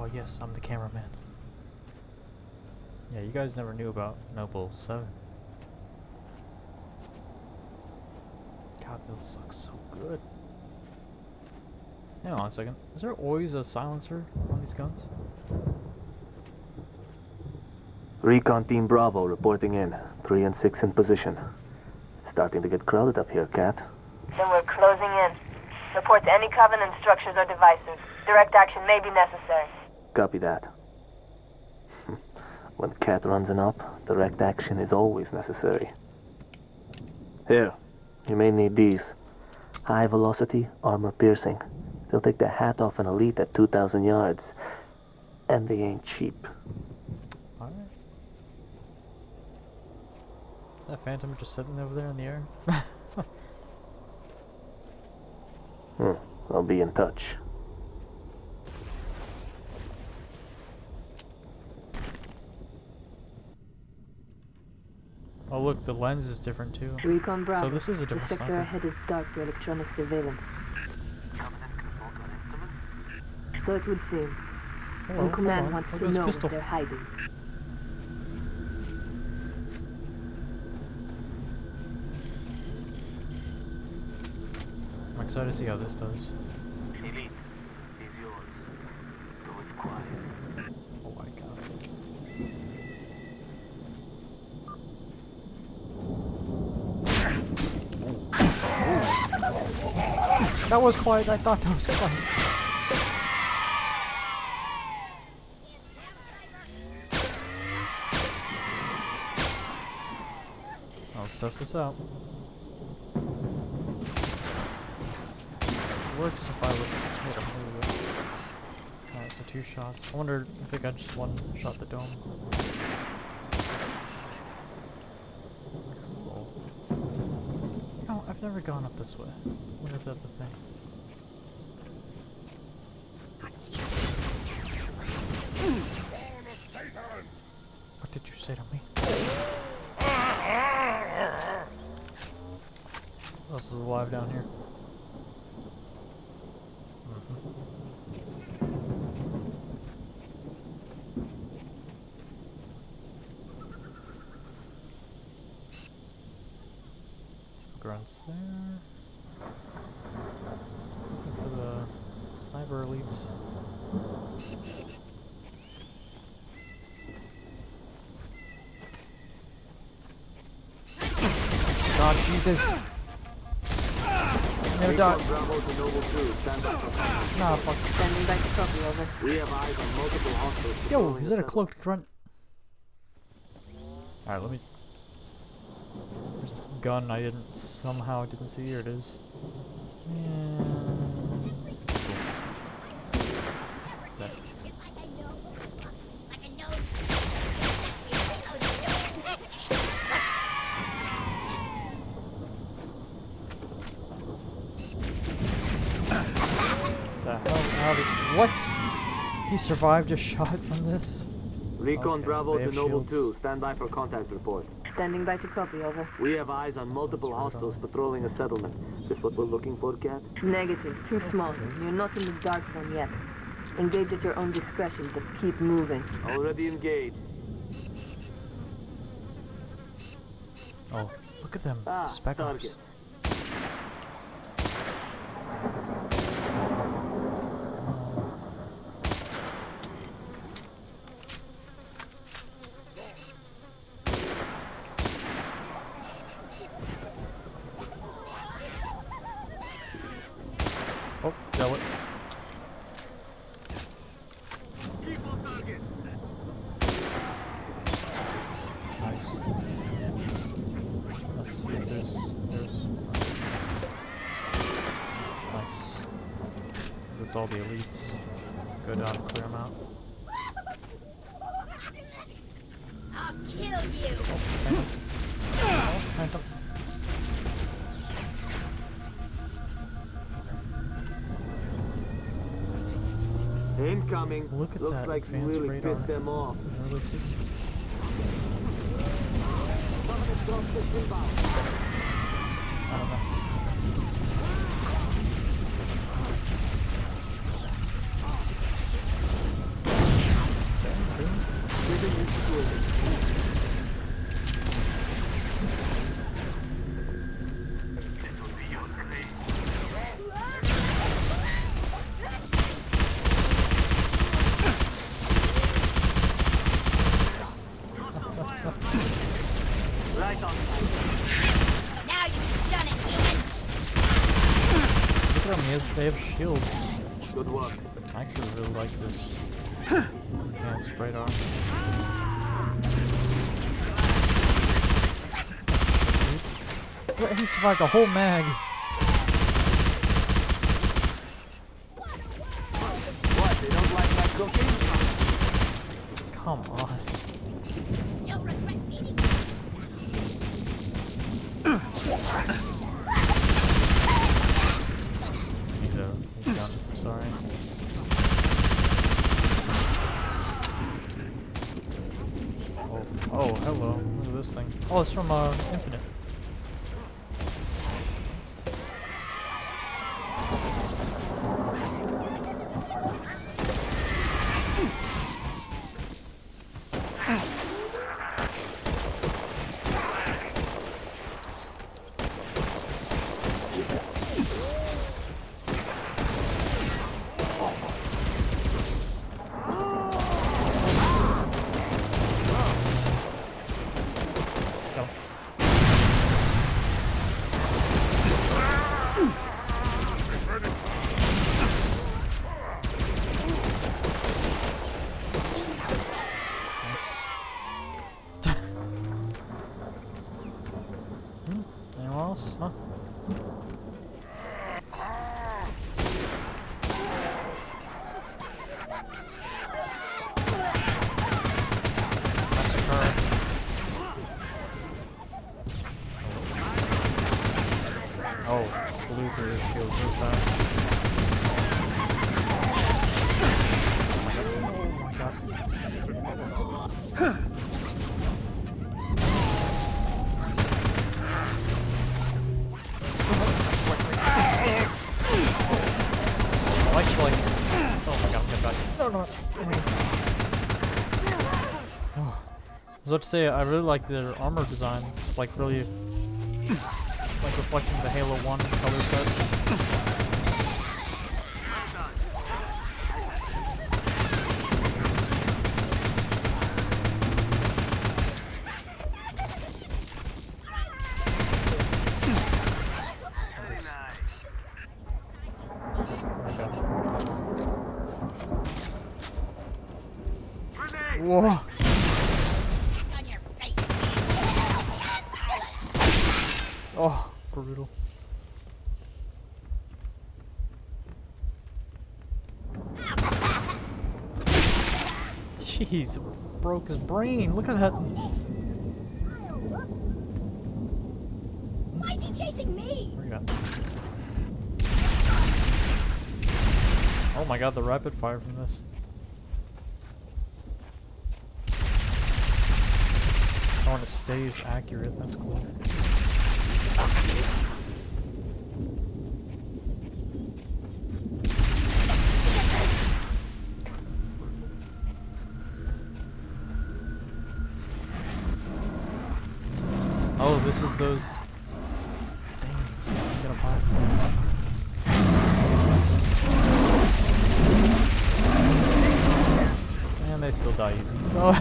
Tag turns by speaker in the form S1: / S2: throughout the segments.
S1: Oh yes, I'm the cameraman. Yeah, you guys never knew about Noble 7. God, this looks so good. Hang on a second. Is there always a silencer on these guns?
S2: Recon Team Bravo reporting in. 3 and 6 in position. It's starting to get crowded up here, Cat.
S3: Then we're closing in. Report to any Covenant structures or devices. Direct action may be necessary.
S2: Copy that. When Cat runs an op, direct action is always necessary. Here, you may need these. High velocity, armor piercing. They'll take the hat off an elite at 2,000 yards. And they ain't cheap.
S1: Alright. Is that Phantom just sitting over there in the air?
S2: I'll be in touch.
S1: Oh look, the lens is different too.
S4: Recon Bravo.
S1: So this is a
S4: The
S1: different
S4: sector
S1: sniper.
S4: ahead is dark to electronic surveillance.
S2: Covenant can bulk on instruments?
S4: So it would seem.
S1: Hello,
S4: And Command
S1: hold on.
S4: wants
S1: Look
S4: to
S1: at this
S4: know
S1: pistol.
S4: what they're hiding.
S1: I'm excited to see how this does.
S2: Elite is yours. Do it quiet.
S1: Oh my god. That was quiet. I thought that was quiet. Let's test this out. It works if I would hit him. Alright, so 2 shots. I wonder if I got just 1 shot the dome. Cool. No, I've never gone up this way. I wonder if that's a thing. What did you say to me? Who else is alive down here? Some grunts there. Looking for the sniper elites. God, Jesus! Never die.
S5: Bravo to Noble 2, stand by for contact.
S1: Nah, fuck.
S4: Standing by to copy, over.
S5: We have eyes on multiple hostiles.
S1: Yo,
S5: patrolling
S1: is
S5: the
S1: that a
S5: settlement.
S1: cloaked grunt? Alright, let me... There's this gun I somehow didn't see. Here it is. That. The hell out of... What? He survived a shot from this?
S5: Recon
S1: Okay,
S5: Bravo
S1: they
S5: to
S1: have
S5: Noble
S1: shields.
S5: 2, stand by for contact report.
S4: Standing by to copy, over.
S5: We have eyes on multiple
S1: That's right
S5: hostiles
S1: on.
S5: patrolling a settlement. This what we're looking for, Cat?
S4: Negative. Too small. You're not in the dark zone yet. Engage at your own discretion, but keep moving.
S5: Already engaged.
S1: Oh, look at them.
S5: Ah,
S1: Spec ops.
S5: targets.
S1: Oh, Zealot.
S5: Keep on target.
S1: Nice. Let's see if there's... Nice. That's all the elites. Go down and clear them out.
S6: I'll kill you!
S1: Phantom.
S5: Incoming.
S1: Look at
S5: Looks
S1: that
S5: like you
S1: advanced
S5: really
S1: radar.
S5: pissed them off.
S1: Really see? I don't know. they have shields.
S5: Good work.
S1: I actually really like this. Yeah, straight arm. Wait, he survived a whole mag.
S5: What, they don't like my cooking?
S1: Come on.
S6: You'll regret meeting
S1: He's done. Sorry. Oh, hello. Look at this thing. Oh, it's from Infinite. Go. Anyone else? Huh? Massacre. Oh, blew through his shield so fast. Oh my god. Like, oh my god, I'm getting back. No, no. Oh. I was about to say, I really like their armor design. It's like really, like reflecting the Halo 1 color set. Whoa.
S6: on your face.
S1: Oh, brutal. Jeez, broke his brain. Look at that.
S6: Why is he chasing me?
S1: Where you at? Oh my god, the rapid fire from this. Oh, and it stays accurate. That's cool. Oh, this is those things. I'm gonna buy them. And they still die easy. Oh.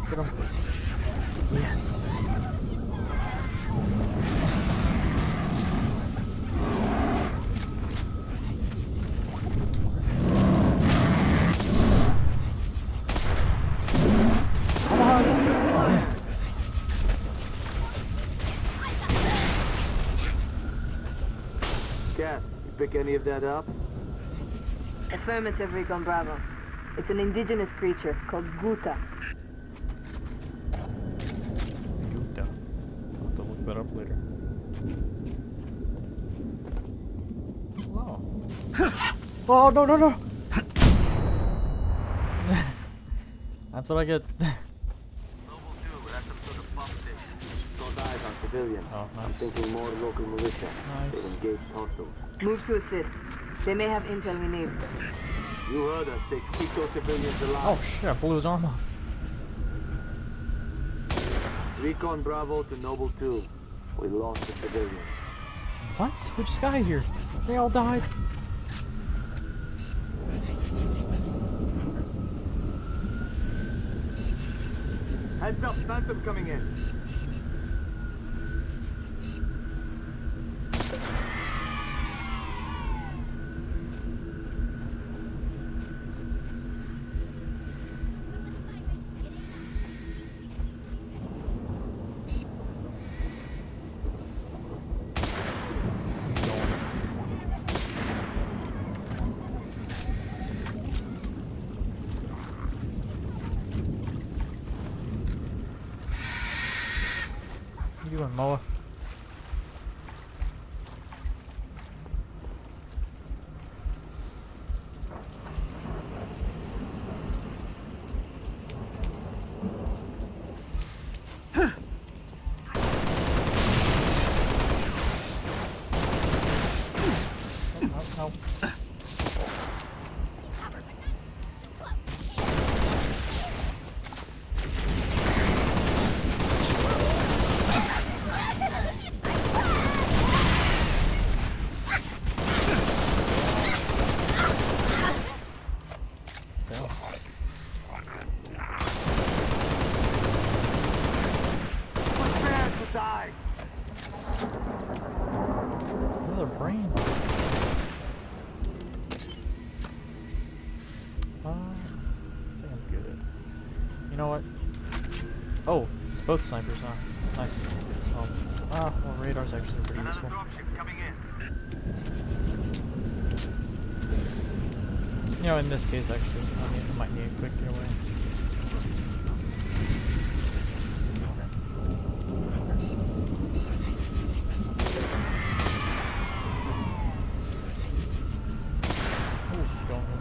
S1: Get him. Yes. Come on.
S5: Cat, you pick any of that up?
S4: Affirmative, Recon Bravo. It's an indigenous creature called Guta.
S1: Gupta. I'll have to look that up later. Oh. Oh, no, no, no! That's what I get.
S5: Noble 2, that's some sort of pump station. Got eyes on civilians.
S1: Oh,
S5: I'm
S1: nice.
S5: thinking more local militia.
S1: Nice.
S5: They've engaged hostiles.
S4: Move to assist. They may have intel we need.
S5: You heard us, 6. Keep those civilians alive.
S1: Oh shit, I blew his arm off.
S5: Recon Bravo to Noble 2. We lost the civilians.
S1: What? We just got here. They all died.
S5: Heads up, Phantom coming in.
S1: What are you doing, Moa? No.
S5: Prepare to die.
S1: Another brain. I think I'm good. You know what? Oh, it's both snipers now. Nice. Well, radar's actually pretty
S5: Another
S1: useful.
S5: dropship coming in.
S1: You know, in this case, actually, I mean, I might need a quick getaway. Ooh, going in.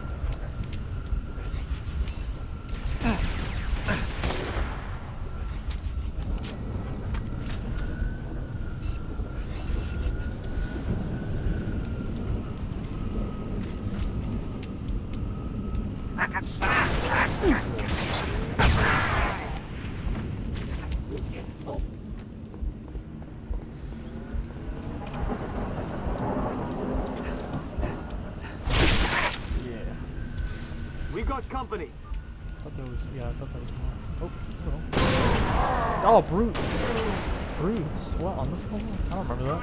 S1: Yeah.
S5: We got company.
S1: I thought that was, yeah, I thought that was more. Oh, hello. Oh, brute. Brutes. What, on this level? I don't remember that.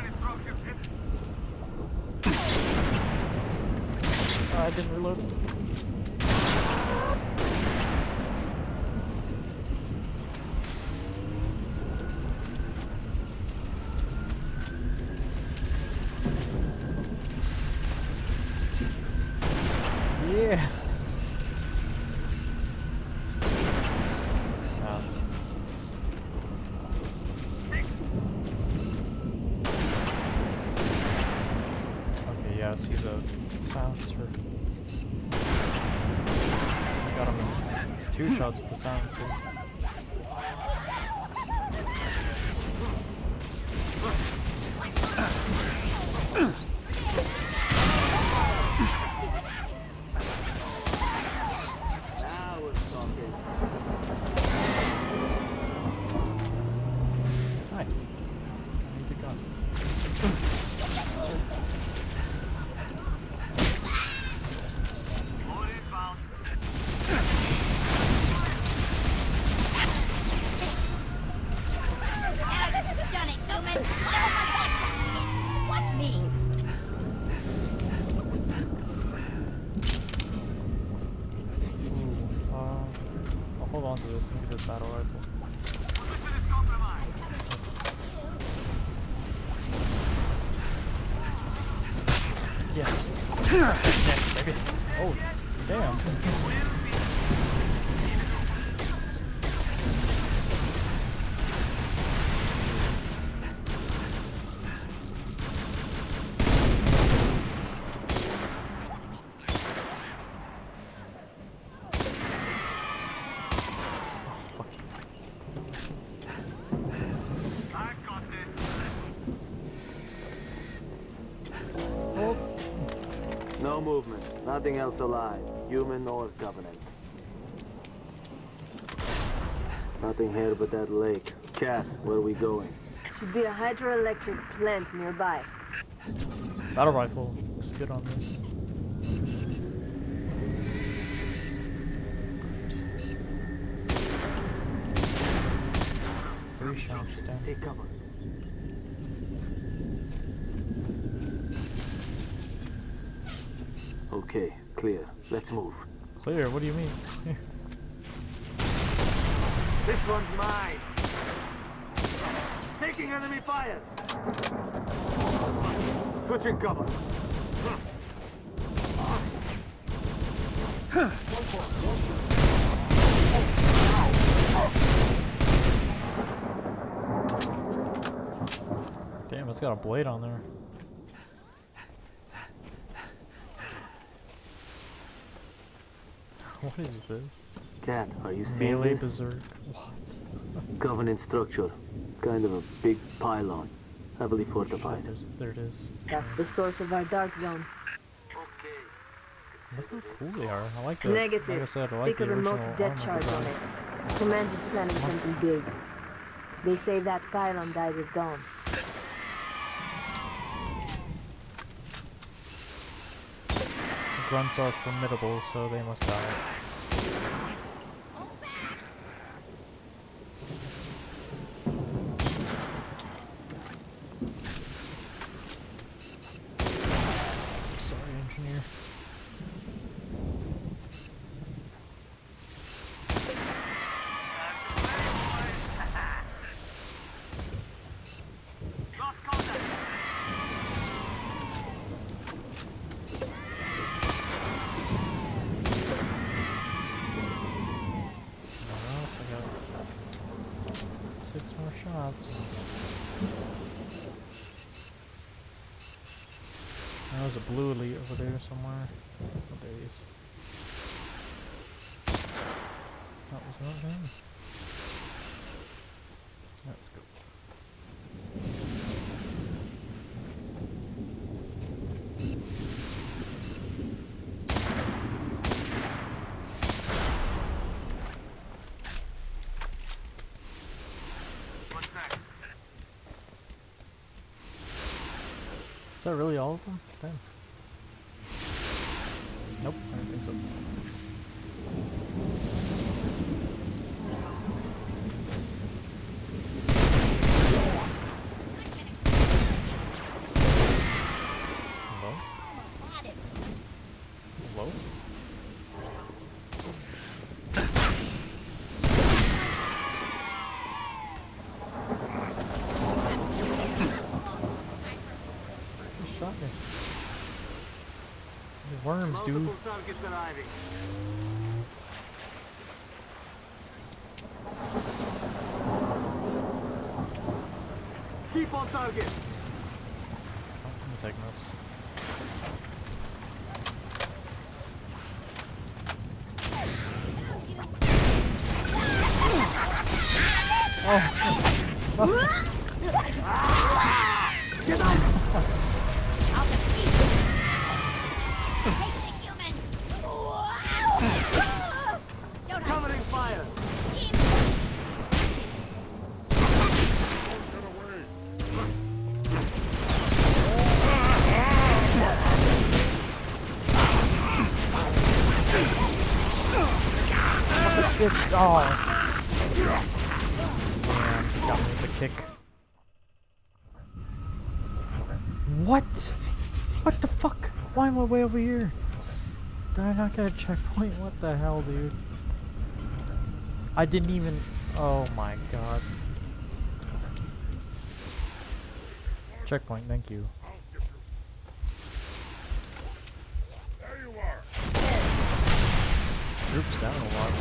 S1: I didn't reload it. Yeah. Okay, yeah, I see the silencer. I got him in 2 shots with the silencer.
S5: Now we're talking.
S1: Hi. I need the gun.
S5: Load inbound.
S6: Done it, showman. Watch me.
S1: Ooh, I'll hold on to this and get this battle rifle.
S5: Position is compromised.
S1: Yes. Yes, baby. Oh, damn. Fuck you.
S5: I got this.
S1: Oh.
S2: No movement. Nothing else alive. Human or Covenant. Nothing here but that lake. Cat, where are we going?
S4: Should be a hydroelectric plant nearby.
S1: Battle rifle looks good on this. Three shots down.
S5: Take cover.
S2: Okay, clear. Let's move.
S1: Clear, what do you mean? Here.
S5: This one's mine. Taking enemy fire. Switching cover.
S1: Damn, it's got a blade on there. What is this?
S2: Cat, are you seeing
S1: Melee
S2: this?
S1: berserk. What?
S2: Covenant structure. Kind of a big pylon. Heavily fortified.
S1: There it is.
S4: That's the source of our dark zone.
S5: Okay.
S1: Look how cool they are. I like the.
S4: Negative.
S1: Like I said, I like
S4: Stick
S1: the
S4: a remote
S1: original
S4: dead
S1: armor
S4: charge on
S1: design.
S4: it. Command is planning something big. They say that pylon died at dawn.
S1: The grunts are formidable, so they must die. Sorry, engineer.
S5: Lost contact.
S1: What else? I got 6 more shots. There's a blue elite over there somewhere. Oh, there he is. That was not him. Let's go.
S5: What's next?
S1: Is that really all of them? Damn. Nope, I don't think so. Hello? Hello? Who shot me? These worms, dude.
S5: Multiple targets arriving. Keep on target.
S1: Oh, I'm taking this.
S6: I'll defeat you. Take the human. Don't
S5: Covering fire.
S1: Bitch, oh. Man, got me with a kick. What? What the fuck? Why am I way over here? Did I not get a checkpoint? What the hell, dude? I didn't even... Oh my god. Checkpoint, thank you. Groups down a lot.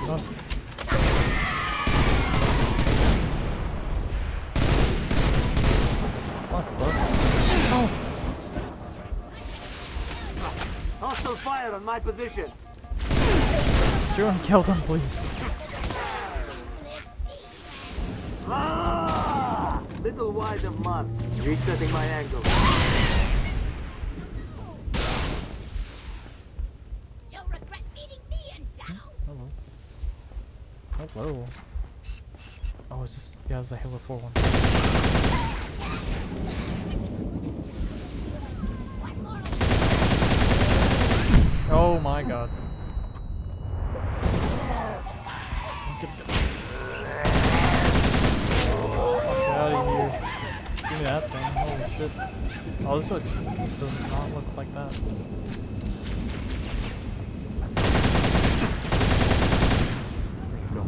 S1: Not- Fuck, bro. Oh!
S5: Hostile fire on my position.
S1: Everyone kill them, please.
S5: Ah! Little wide of mud. Resetting my angle.
S6: You'll regret meeting me in battle.
S1: Hello. Hello. Oh, is this? Yeah, it's a Halo 4 one. Oh my god. Get the fuck out of here. Give me that thing. Holy shit. Oh, this does not look like that. There you go.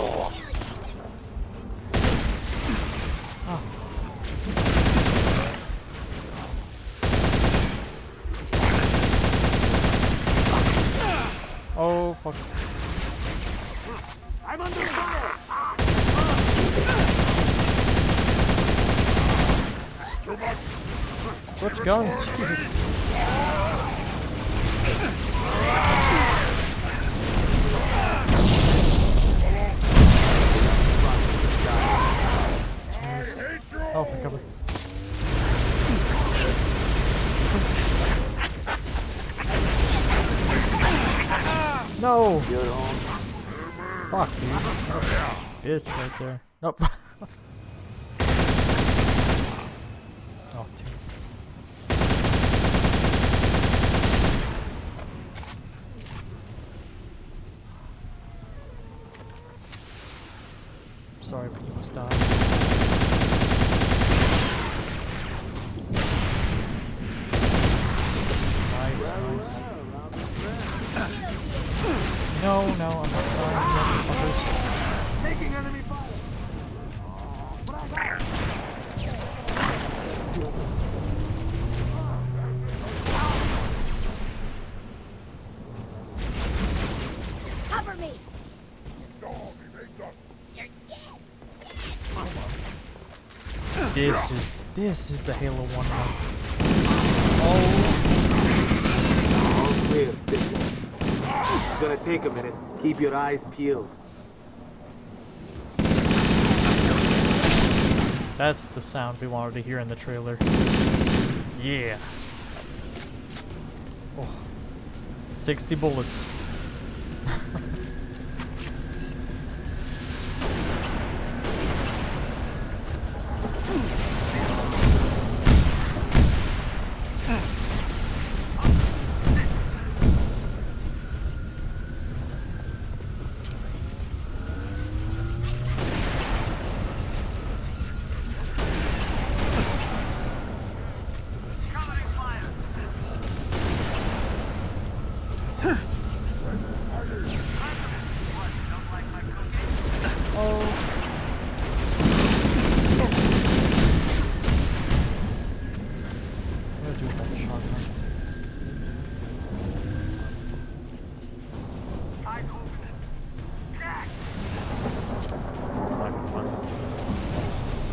S1: Oh. Oh, fuck.
S5: I'm under fire!
S1: Switch guns, Jesus. Oh, my cover. No!
S2: You're on.
S1: Fuck, dude. Bitch right there. Nope. Oh, two. Sorry, but you must die. Nice, nice. No, I'm not dying yet, fuckers.
S5: Taking enemy fire!
S6: Cover me! You're dead!
S1: This is the Halo 1 one.
S2: All clear, 6. It's gonna take a minute. Keep your eyes peeled.
S1: That's the sound we wanted to hear in the trailer. Yeah. Oh. 60 bullets.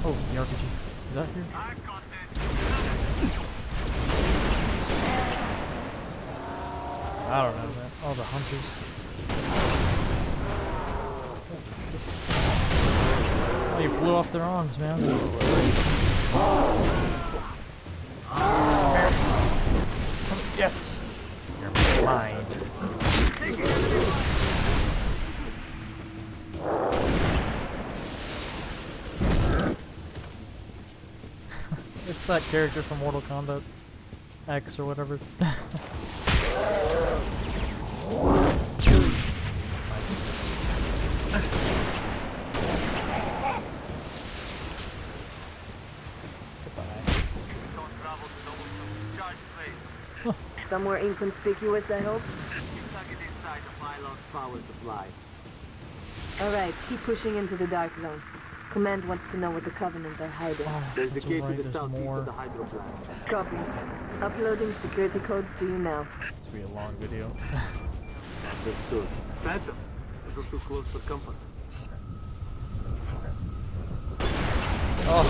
S1: Oh, the RPG. Is that here? I don't know, man. Oh, the hunters. Oh, you blew off their arms, man. Yes! You're mine. It's that character from Mortal Kombat X or whatever.
S4: Somewhere inconspicuous, I hope?
S2: Tuck it inside the pylon's power supply.
S4: Alright, keep pushing into the dark zone. Command wants to know what the Covenant are hiding.
S1: Oh,
S2: There's a
S1: that's
S2: gate
S1: right,
S2: to the
S1: there's
S2: southeast
S1: more.
S2: of the hydro plant.
S4: Copy. Uploading security codes to you now.
S1: It's gonna be a long video.
S2: Understood. Phantom! A little too close for comfort.
S1: Oh,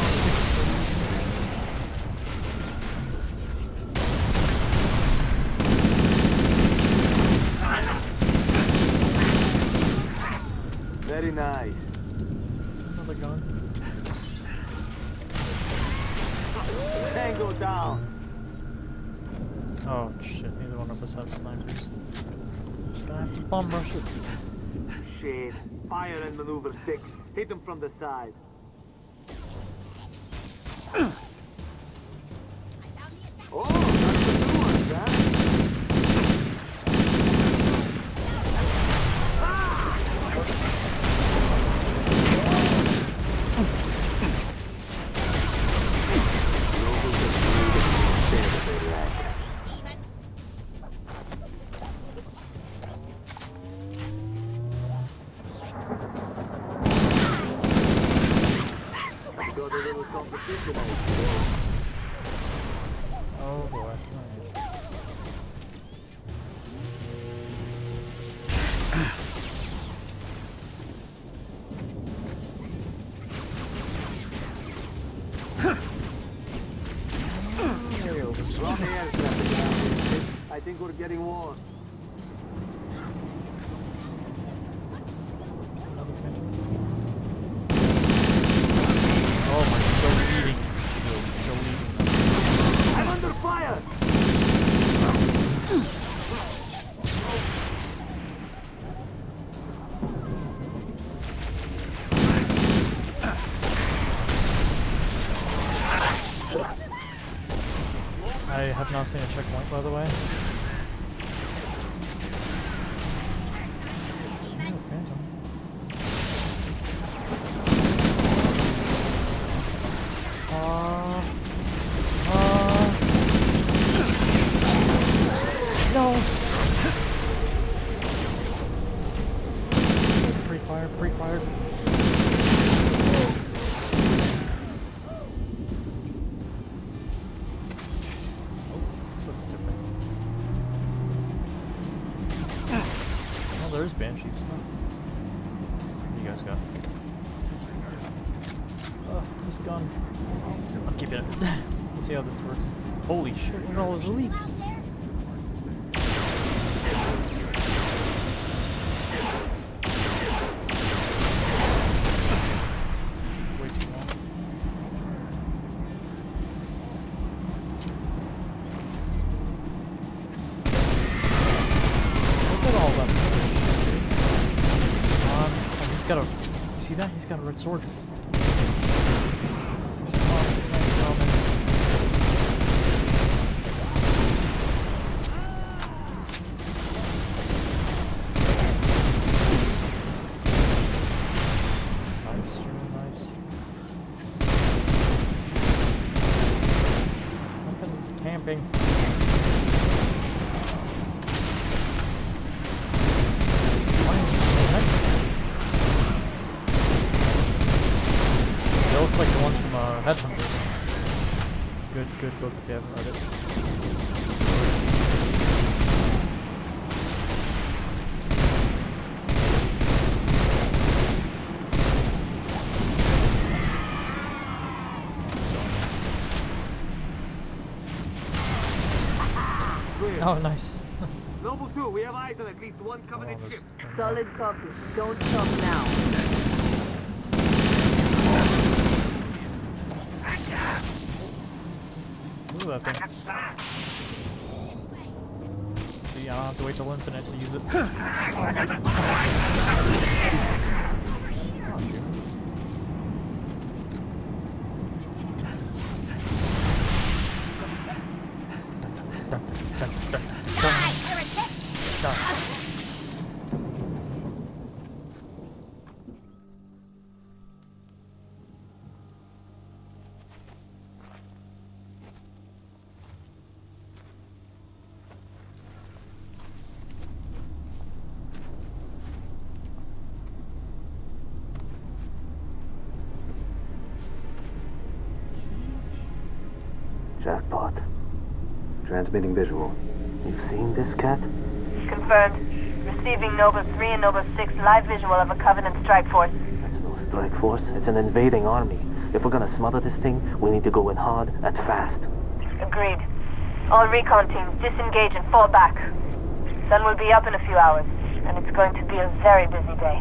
S2: Very nice.
S1: another gun.
S2: Tango down!
S1: Oh shit, neither one of us have snipers. Just gonna have to bum rush it.
S2: Shit. Fire and maneuver 6. Hit him from the side. Oh, that's the new one, man. Relax. Got a little competition out there.
S1: Oh boy.
S2: Wrong air traffic around here. I think we're getting warm.
S1: Oh my, still eating. Still eating.
S2: I'm under fire!
S1: I have not seen a checkpoint, by the way. Oh, Phantom. No! Pre-fire, pre-fire. Oh, there's banshees. What do you guys got? Oh, this gun. I'm keeping it. Let's see how this works. Holy shit, look at all those elites. Way too long. Look at all of them. Oh, he's got a... You see that? He's got a red sword. Camping. They look like the ones from Headhunters. Good book if you haven't read it. Oh, nice.
S2: Noble 2, we have eyes on at least one Covenant ship.
S4: Solid copy. Don't stop now.
S1: Ooh, that thing. See, I don't have to wait till infinite to use it.
S2: Jackpot. Transmitting visual. You've seen this, Cat?
S3: Confirmed. Receiving Nova 3 and Nova 6 live visual of a Covenant strike force.
S2: That's no strike force. It's an invading army. If we're gonna smother this thing, we need to go in hard and fast.
S3: Agreed. All recon teams disengage and fall back. Sun will be up in a few hours, and it's going to be a very busy day.